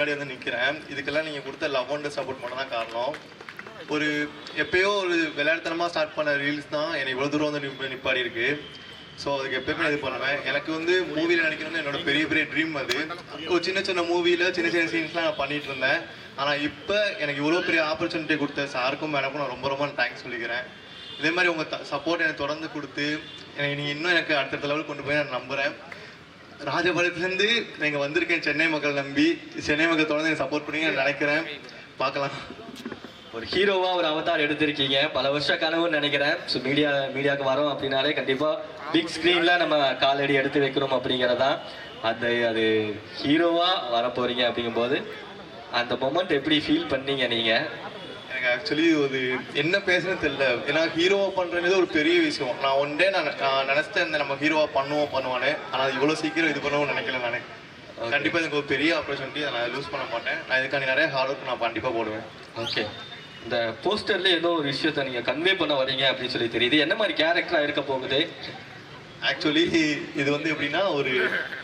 முன்னாடி வந்து நிற்கிறேன். இதுக்கெல்லாம் நீங்கள் கொடுத்த லவ் அண்ட் சப்போர்ட் மட்டும் தான் காரணம். ஒரு எப்பயோ ஒரு விளையாட்டுத்தனமாக ஸ்டார்ட் பண்ண ரீல்ஸ் தான் என்னை இவ்வளோ தூரம் வந்து நிப்பாடி இருக்கு. ஸோ அதுக்கு எப்பயுமே இது பண்ணுவேன். எனக்கு வந்து மூவியில் நடிக்கணும்னு என்னோட பெரிய பெரிய ட்ரீம். அது ஒரு சின்ன சின்ன மூவியில் சின்ன சின்ன சீன்ஸ்லாம் நான் பண்ணிட்டு இருந்தேன். ஆனால் இப்போ எனக்கு இவ்வளோ பெரிய ஆப்பர்ச்சுனிட்டி கொடுத்த சாருக்கும் மேடமுக்கும் நான் ரொம்ப ரொம்ப தேங்க்ஸ் சொல்லிக்கிறேன். இதே மாதிரி உங்கள் சப்போர்ட் எனக்கு தொடர்ந்து கொடுத்து நீங்கள் இன்னும் எனக்கு அடுத்த லெவலுக்கு கொண்டு போய் நான் நம்புகிறேன். ராஜபாளையத்துலேருந்து நீங்கள் வந்திருக்கேன் சென்னை மக்கள் நம்பி. சென்னை மக்கள் தொடர்ந்து எனக்கு சப்போர்ட் பண்ணி நான் நினைக்கிறேன். பார்க்கலாம். ஒரு ஹீரோவா ஒரு அவதார் எடுத்திருக்கீங்க. பல வருஷ கனவுன்னு நினைக்கிறேன். ஸோ மீடியாவுக்கு வரோம் அப்படின்னாலே கண்டிப்பாக பிக் ஸ்க்ரீனில் நம்ம காலடி எடுத்து வைக்கணும் அப்படிங்கிறதான். அது ஹீரோவா வர போறீங்க அப்படிங்கும்போது அந்த மொமெண்ட் எப்படி ஃபீல் பண்ணீங்க நீங்கள்? எனக்கு ஆக்சுவலி ஒரு என்ன பேசுன்னு தெரியல. ஏன்னா ஹீரோவா பண்ணுறது ஒரு பெரிய விஷயம். நான் ஒன் டே நான் நினச்சிட்டேன் நம்ம ஹீரோவா பண்ணுவானே. ஆனால் இவ்வளோ சீக்கிரம் இது பண்ணுவோம்னு நினைக்கல. நான் கண்டிப்பாக எனக்கு ஒரு பெரிய ஆப்பர்ச்சுனிட்டி. நான் லூஸ் பண்ண மாட்டேன். நான் இதுக்கான நிறைய ஹார்ட் ஒர்க் நான் கண்டிப்பாக போடுவேன். ஓகே, இந்த போஸ்டர்ல ஏதோ ஒரு விஷயத்த நீங்க கன்வே பண்ண வரீங்க அப்படின்னு சொல்லி தெரியுது. என்ன மாதிரி கேரக்டரா இருக்க போகுது? ஆக்சுவலி இது வந்து எப்படின்னா ஒரு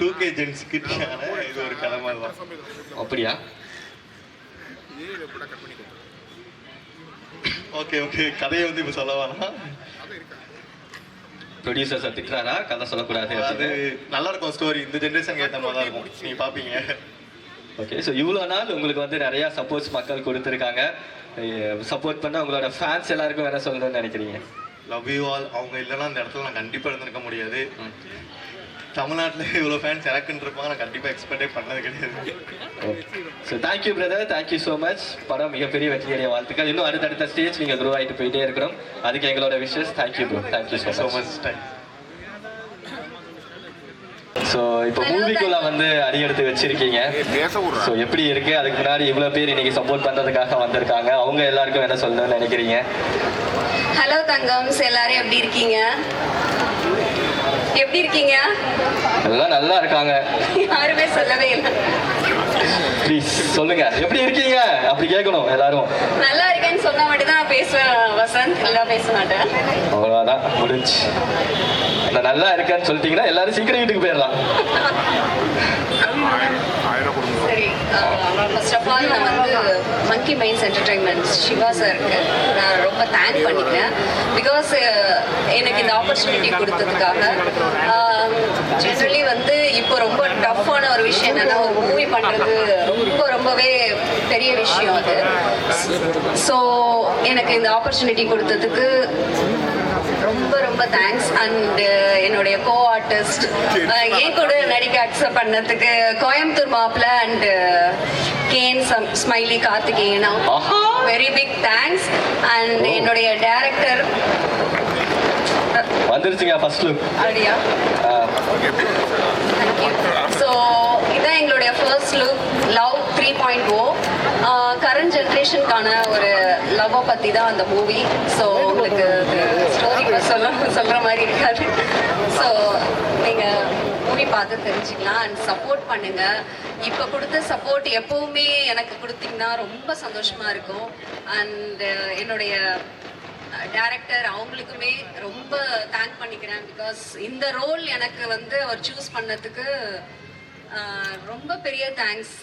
2K ஜென்ஸ் கிட்டான இது ஒரு கதை மாதிரி தான். அப்படியா? ஓகே கதையை வந்து இப்போ சொல்ல வேணாம். ப்ரொடியூசர்ஸ் திட்டுறாரா கதை சொல்லக்கூடாது? அது நல்லா இருக்கும் ஸ்டோரி. இந்த ஜென்ரேஷனுக்கு ஏற்ற மாதிரி தான் இருக்கும். நீங்கள் பார்ப்பீங்க. ஓகே, ஸோ இவ்வளோ நாள் உங்களுக்கு வந்து நிறைய சப்போர்ட்ஸ் மக்கள் கொடுத்துருக்காங்க. சப்போர்ட் பண்ண உங்களோட ஃபேன்ஸ் எல்லாருக்கும் என்ன சொல்லணும்னு நினைக்கிறீங்க? Love you all. அவங்க இல்லைன்னா அந்த இடத்துல நான் கண்டிப்பாக இருந்திருக்க முடியாது. தமிழ்நாட்டில் இவ்வளோ ஃபேன்ஸ் எனக்குன்னு இருப்பாங்க. நான் கண்டிப்பாக எக்ஸ்பெக்டே பண்ணது கிடையாது. So thank you brother, thank you so much. படம் மிகப்பெரிய வெற்றியடைய வாழ்த்துக்கள். இன்னும் அடுத்தடுத்த ஸ்டேஜ் நீங்கள் க்ரோ ஆகிட்டு போயிட்டே இருக்கிறோம். அதுக்கு எங்களோட wishes. Thank you bro. Thank you so much. So இப்போ மூவிக்குள்ள வந்து அடியெடுத்து வச்சிருக்கீங்க. ஸோ எப்படி இருக்கு? அதுக்கு முன்னாடி இவ்வளோ பேர் இன்னைக்கு சப்போர்ட் பண்றதுக்காக வந்திருக்காங்க. அவங்க எல்லாருக்கும் என்ன சொல்லணும்னு நினைக்கிறீங்க? ஹலோ தங்கம்ஸ், எல்லாரும் எப்படி இருக்கீங்க? எப்படி இருக்கீங்க? எல்லாம் நல்லா இருக்காங்க. யாருமே சொல்லவே இல்லை. ப்ளீஸ் சொல்லுங்க, எப்படி இருக்கீங்க? அப்படி கேட்கணும் எல்லாரும். நல்லா இருக்கேன்னு சொன்னா மட்டும் தான் பேசுவேன் வசந்த். எல்லாம் பேச மாட்டேன். அவ்வளோதான், முடிஞ்சு. நான் நல்லா இருக்கேன்னு சொல்லிட்டீங்கன்னா எல்லாரும் சீக்கிரம் வீட்டுக்கு போயிடலாம். சரி, ஃபர்ஸ்ட் ஆஃப் ஆல் நான் வந்து மங்கி மைண்ட்ஸ் என்டர்டைன்மெண்ட் சிவா சாருக்கு நான் ரொம்ப தேங்க் பண்ணிக்கிறேன். பிகாஸ் எனக்கு இந்த ஆப்பர்ச்சுனிட்டி கொடுத்ததுக்காக. ஜென்ரலி வந்து இப்போ ரொம்ப டஃப்பான ஒரு விஷயம் என்னன்னா, ஒரு மூவி பண்ணுறது ரொம்பவே பெரிய விஷயம் அது. ஸோ எனக்கு இந்த ஆப்பர்ச்சுனிட்டி கொடுத்ததுக்கு ரொம்ப தேங்க்ஸ். அண்ட் என்னுடைய கோ ஆர்டிஸ்ட் என் கூட நடிக்க அக்செப்ட் பண்ணதுக்கு கோயம்புத்தூர் மாப்பிள்ள அண்ட் கேன் ஸ்மைலி கார்த்திகேயனா வெரி பிக் தேங்க்ஸ். அண்ட் என்னுடைய டைரக்டர் வந்துருச்சுங்க ஃபர்ஸ்ட் லுக். அப்படியா? தேங்க்யூ. ஸோ இதான் எங்களுடைய ஃபர்ஸ்ட் லுக் லவ் 3.0. கரண்ட் ஜென்ரேஷனுக்கான ஒரு லவ்வை பற்றி தான் அந்த மூவி. ஸோ உங்களுக்கு ஸ்டோரி சொல்கிற மாதிரி இருக்காது. ஸோ நீங்கள் மூவி பார்த்து தெரிஞ்சுக்கலாம். அண்ட் சப்போர்ட் பண்ணுங்கள். இப்போ கொடுத்த சப்போர்ட் எப்போவுமே எனக்கு கொடுத்தீங்கன்னா ரொம்ப சந்தோஷமாக இருக்கும். அண்ட் என்னுடைய டைரக்டர் அவங்களுக்குமே ரொம்ப தேங்க் பண்ணிக்கிறேன். பிகாஸ் இந்த ரோல் எனக்கு வந்து அவர் சூஸ் பண்ணதுக்கு ரொம்ப பெரிய தேங்க்ஸ்.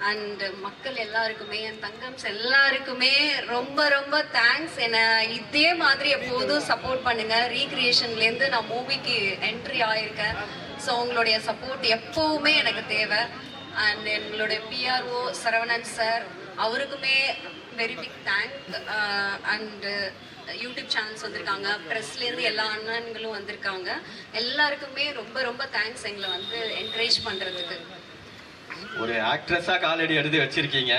அண்ட் மக்கள் எல்லாருக்குமே, என் தங்கம்ஸ் எல்லாருக்குமே ரொம்ப தேங்க்ஸ். என்னை இதே மாதிரி எப்போதும் சப்போர்ட் பண்ணுங்க. ரீக்ரியேஷன்லேருந்து நான் மூவிக்கு என்ட்ரி ஆயிருக்கேன். ஸோ உங்களுடைய சப்போர்ட் எப்போவுமே எனக்கு தேவை. அண்ட் எங்களுடைய பிஆர்ஓ சரவணன் சார், அவருக்குமே very big thank. And YouTube channels வந்திருக்காங்க, ப்ரெஸ்லேருந்து எல்லா அண்ணன்களும் வந்திருக்காங்க. எல்லாருக்குமே ரொம்ப தேங்க்ஸ் எங்களை வந்து என்கரேஜ் பண்ணுறதுக்கு. ஒரு ஆக்ட்ரஸாக காலடி எடுத்து வச்சிருக்கீங்க.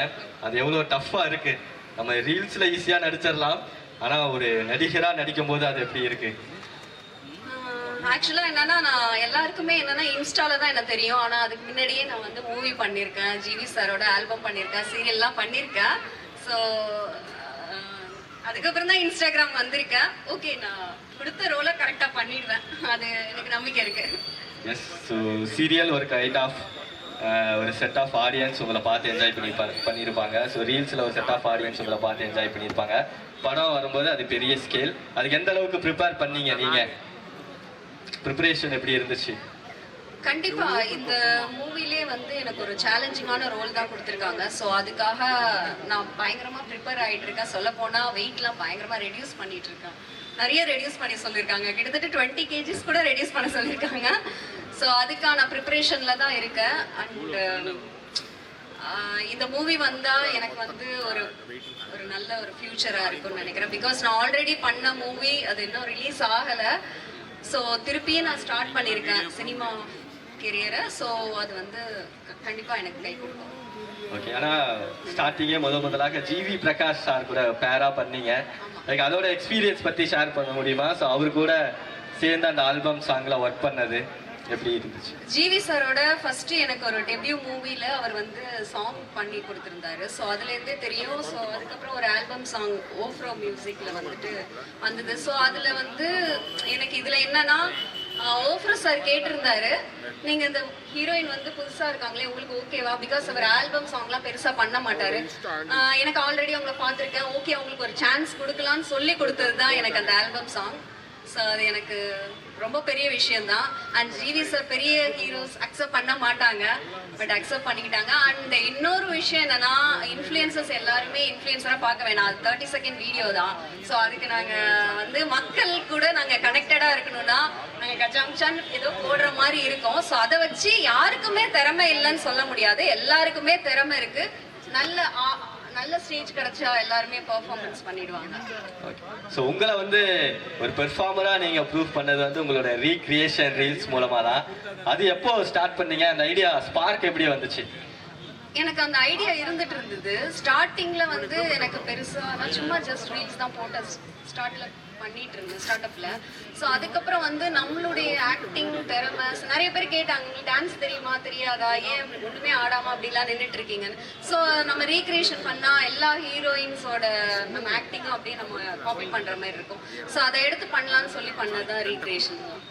அது எவ்வளோ டஃப்பாக இருக்கு. நம்ம ரீல்ஸில் ஈஸியாக நடிச்சிடலாம், ஆனால் ஒரு நடிகராக நடிக்கும் போது அது எப்படி இருக்கு? ஆக்சுவலாக என்னன்னா, நான் எல்லாருக்குமே என்னன்னா இன்ஸ்டால தான் எனக்கு தெரியும். ஆனால் அதுக்கு முன்னாடியே நான் வந்து மூவி பண்ணியிருக்கேன், ஜிவி சாரோட ஆல்பம் பண்ணியிருக்கேன், சீரியல்லாம் பண்ணியிருக்கேன். ஸோ அதுக்கப்புறம் தான் இன்ஸ்டாகிராம் வந்திருக்கேன். ஓகே, நான் கொடுத்த ரோலை கரெக்டாக பண்ணிடுவேன். அது எனக்கு நம்பிக்கை இருக்கு. எஸ், ஸோ சீரியல் ஒரு கைண்ட் ஆஃப் ஒரு செட் ஆஃப் ஆடியன்ஸ் உங்களை பார்த்து என்ஜாய் பண்ணியிருப்பாங்க. ஸோ ரீல்ஸில் ஒரு செட் ஆஃப் ஆடியன்ஸ் உங்களை பார்த்து என்ஜாய் பண்ணியிருப்பாங்க. படம் வரும்போது அது பெரிய ஸ்கேல். அதுக்கு எந்த அளவுக்கு ப்ரிப்பேர் பண்ணீங்க நீங்கள்? ப்ரிப்பரேஷன் எப்படி இருந்துச்சு? கண்டிப்பா இந்த மூவிலே வந்து எனக்கு ஒரு சேலஞ்சிங்கான ரோல் தான் கொடுத்துருக்காங்க. ஸோ அதுக்காக நான் பயங்கரமா ப்ரிப்பேர் ஆயிட்டு இருக்கேன். சொல்ல போனா வெயிட்லாம் பயங்கரமா ரெடியூஸ் பண்ணிட்டு இருக்கேன். நிறைய ரெடியூஸ் பண்ணி சொல்லியிருக்காங்க. கிட்டத்தட்ட 20 kgs கூட ரெடியூஸ் பண்ண சொல்லியிருக்காங்க. ஸோ அதுக்கான ப்ரிப்பரேஷன்ல தான் இருக்கேன். அண்ட் இந்த மூவி வந்தா எனக்கு வந்து ஒரு ஒரு நல்ல ஒரு ஃபியூச்சரா இருக்கும்னு நினைக்கிறேன். பிகாஸ் நான் ஆல்ரெடி பண்ண மூவி அது இன்னும் ரிலீஸ் ஆகல. ஸோ திருப்பியும் நான் ஸ்டார்ட் பண்ணியிருக்கேன் சினிமா கெரியரை. ஸோ அது வந்து கண்டிப்பா எனக்கு கை கொடுக்கும். ஓகே, ஆனா ஸ்டார்டிங்கே முதலாக ஜிவி பிரகாஷ் சார் கூட பேரா பண்ணீங்க. லைக் அதோட எக்ஸ்பீரியன்ஸ் பத்தி ஷேர் பண்ண முடியுமா? ஸோ அவர் கூட சேர்ந்து அந்த ஆல்பம் சாங்ல ஒர்க் பண்ணது எப்படி இருந்துச்சு? ஜிவி சாரோட ஃபர்ஸ்ட் எனக்கு ஒரு டெபியூ மூவில அவர் வந்து சாங் பண்ணி கொடுத்துருந்தாரு. ஸோ அதுலேருந்தே தெரியும். ஸோ அதுக்கப்புறம் ஒரு ஆல்பம் சாங் ஓஃப்ரோ மியூசிக்ல வந்துட்டு வந்தது. ஸோ அதுல வந்து எனக்கு இதுல என்னன்னா ஓஃப்ரோ சார் கேட்டிருந்தாரு, நீங்க இந்த ஹீரோயின் வந்து புதுசா இருக்காங்களே உங்களுக்கு ஓகேவா? பிகாஸ் அவர் ஆல்பம் சாங்லாம் பெருசா பண்ண மாட்டாரு. எனக்கு ஆல்ரெடி அவங்கள பார்த்துருக்கேன், ஓகே அவங்களுக்கு ஒரு சான்ஸ் கொடுக்கலான்னு சொல்லி கொடுத்தது தான் எனக்கு அந்த ஆல்பம் சாங். ஸோ அது எனக்கு ரொம்ப பெரிய விஷயம்தான். அண்ட் ஜிவி சார் பெரிய ஹீரோஸ் அக்செப்ட் பண்ண மாட்டாங்க, பட் அக்செப்ட் பண்ணிக்கிட்டாங்க. அண்ட் இன்னொரு விஷயம் என்னன்னா இன்ஃப்ளூயன்சர்ஸ் எல்லாருமே இன்ஃப்ளூயன்சராக பார்க்க வேணாம், அது 30 செகண்ட் வீடியோ தான். ஸோ அதுக்கு நாங்கள் வந்து மக்கள் கூட நாங்கள் கனெக்டடாக இருக்கணும்னா நாங்கள் கஜாங்சான் ஏதோ போடுற மாதிரி இருக்கோம். ஸோ அதை வச்சு யாருக்குமே திறமை இல்லைன்னு சொல்ல முடியாது, எல்லாருக்குமே திறமை இருக்கு. நல்ல ஸ்டேஜ் கிடைச்சா எல்லாருமே பெர்ஃபார்மன்ஸ் பண்ணிடுவாங்க. ஸோ உங்களை வந்து ஒரு பெர்ஃபார்மரா நீங்க ப்ரூவ் பண்ணது வந்து உங்களோட ரீக்ரியேஷன் ரீல்ஸ் மூலமா தான். அது எப்போ ஸ்டார்ட் பண்ணீங்க? அந்த ஐடியா ஸ்பார்க் எப்படி வந்துச்சு? எனக்கு அந்த ஐடியா இருந்துட்டு இருந்தது. ஸ்டார்டிங்ல வந்து எனக்கு பெருசா நான் சும்மா ஜஸ்ட் ரீல்ஸ் தான் போட்ட ஸ்டார்ட்ல பண்ணிட்டு இருந்தேன் ஸ்டார்ட் அப்ல. ஸோ அதுக்கப்புறம் வந்து நம்மளுடைய ஆக்டிங் திறமை நிறைய பேர் கேட்டாங்க, உங்களுக்கு டான்ஸ் தெரியுமா தெரியாதா, ஏன் ஒன்றுமே ஆடாம அப்படிலாம் நின்றுட்டு இருக்கீங்கன்னு. ஸோ நம்ம ரீக்ரியேஷன் பண்ணா எல்லா ஹீரோயின்ஸோட நம்ம ஆக்டிங்கும் அப்படியே நம்ம காப்பி பண்ற மாதிரி இருக்கும். ஸோ அதை எடுத்து பண்ணலாம்னு சொல்லி பண்ணதான் ரீக்ரியேஷன் தான்.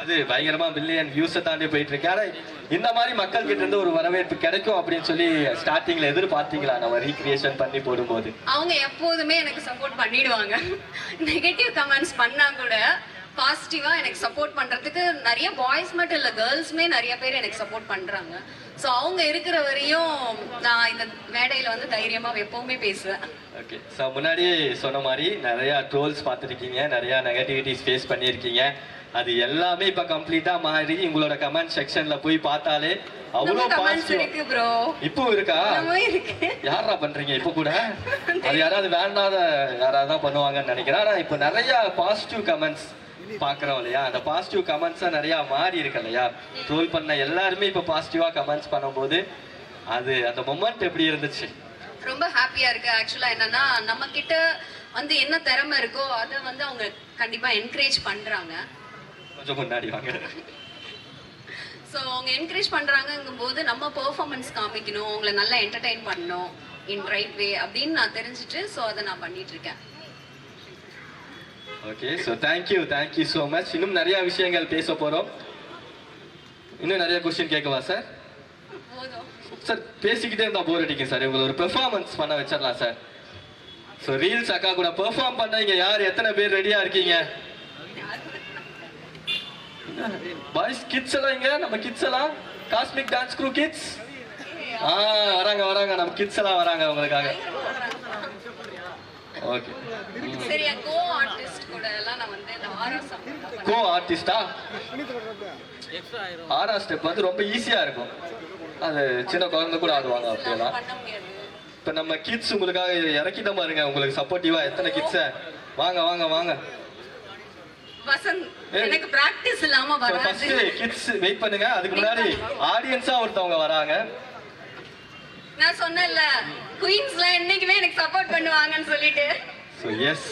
அது பயங்கரமா மில்லியன் வியூஸை தாண்டி போயிட்டு இருக்கு. ஆனா இந்த மாதிரி மக்கள் கிட்ட இருந்து ஒரு வரவேற்பு கிடைக்கும் அப்படின்னு சொல்லி ஸ்டார்டிங்ல எதிர்பார்த்தீங்களா நம்ம ரீக்ரியேஷன் பண்ணி போடும்போது? அவங்க எப்போதுமே எனக்கு சப்போர்ட் பண்ணிடுவாங்க. நெகட்டிவ் கமெண்ட்ஸ் பண்ணா கூட பாசிட்டிவா எனக்கு சப்போர்ட் பண்றதுக்கு நிறைய பாய்ஸ் மட்டும் இல்ல கேர்ள்ஸுமே நிறைய பேர் எனக்கு சப்போர்ட் பண்றாங்க. ஸோ அவங்க இருக்கிற வரையும் நான் இந்த மேடையில வந்து தைரியமா எப்பவுமே பேசுவேன். ஓகே, ஸோ முன்னாடி சொன்ன மாதிரி நிறைய ட்ரோல்ஸ் பார்த்துருக்கீங்க, நிறைய நெகட்டிவிட்டிஸ் ஃபேஸ் பண்ணியிருக்கீங்க. அது எல்லாமே இப்ப கம்ப்ளீட்டா மாறி உங்களோட கமெண்ட் செக்ஷன்ல போய் பார்த்தாலே அவ்வளோ பாசிட்டிவ் இருக்கு ப்ரோ. இப்போ இருக்கா? யாரா பண்றீங்க இப்போ கூட? அது யாராவது வேண்டாத யாராவது தான் பண்ணுவாங்கன்னு நினைக்கிறேன். ஆனா இப்போ நிறைய பாசிட்டிவ் கமெண்ட்ஸ் பாக்குறோம் இல்லையா? அந்த பாசிட்டிவ் கமெண்ட்ஸா நிறைய மாறி இருக்கு இல்லையா? ட்ரோல் பண்ண எல்லாருமே இப்ப பாசிட்டிவா கமெண்ட்ஸ் பண்ணும்போது அது அந்த மொமெண்ட் எப்படி இருந்துச்சு? ரொம்ப ஹாப்பியா இருக்கு. ஆக்சுவலா என்னன்னா நம்ம கிட்ட வந்து என்ன திறமை இருக்கோ அதை வந்து அவங்க கண்டிப்பா என்கரேஜ் பண்றாங்க. கொஞ்சம் முன்னாடி வாங்க. ஸோ அவங்க என்கரேஜ் பண்றாங்கும் போது நம்ம பெர்ஃபார்மன்ஸ் காமிக்கணும், அவங்களை நல்லா என்டர்டெயின் பண்ணணும் இன் ரைட் வே அப்படின்னு நான் தெரிஞ்சுட்டு ஸோ அதை நான் பண்ணிட்டு இருக்கேன். Okay, so thank you so much. இன்னும் நிறைய விஷயங்கள் பேச போறோம். இன்னும் நிறைய கொஸ்டின் கேட்கவா சார்? சார் பேசிக்கிட்டே இருந்தா போர் அடிக்கும் சார். உங்களை ஒரு பெர்ஃபார்மன்ஸ் பண்ண வச்சிடலாம் சார். ஸோ ரீல்ஸ் அக்கா கூட பெர்ஃபார்ம் பண்ணீங்க. யார் எத்தனை பேர் ரெடியா இருக்கீங்க? பாய்ஸ் கிட்ஸ் எல்லாம் இங்க, நம்ம கிட்ஸ் எல்லாம் காஸ்மிக் டான்ஸ் க்ரூ கிட்ஸ் வராங்க நம்ம கிட்ஸ் எல்லாம் வராங்க உங்களுக்காக. ஓகே, சரி. கோ ஆர்டிஸ்ட் கூட எல்லாம் நான் வந்து இந்த ஆரா சாங் கோ ஆர்டிஸ்டா? ஆரா ஸ்டெப் வந்து ரொம்ப ஈஸியா இருக்கும், அது சின்ன குழந்தை கூட ஆடுவாங்க அப்படியெல்லாம். பண்ண முடியாது. இப்ப நம்ம கிட்ஸ் உங்களுக்காக இறக்கிட்ட பாருங்க, உங்களுக்கு சப்போர்ட்டிவா எத்தனை கிட்ஸ். வாங்க வசந்த், எனக்கு பிராக்டிஸ் இல்லாம வராது. ஃபர்ஸ்ட் கிட்ஸ் வெயிட் பண்ணுங்க, அதுக்கு முன்னாடி ஆடியன்ஸா ஒருத்தவங்க வராங்க. நான் சொன்னேன்ல குயின்ஸ்ல என்னைக்குமே எனக்கு சப்போர்ட் பண்ணுவாங்கன்னு சொல்லிட்டு. So yes.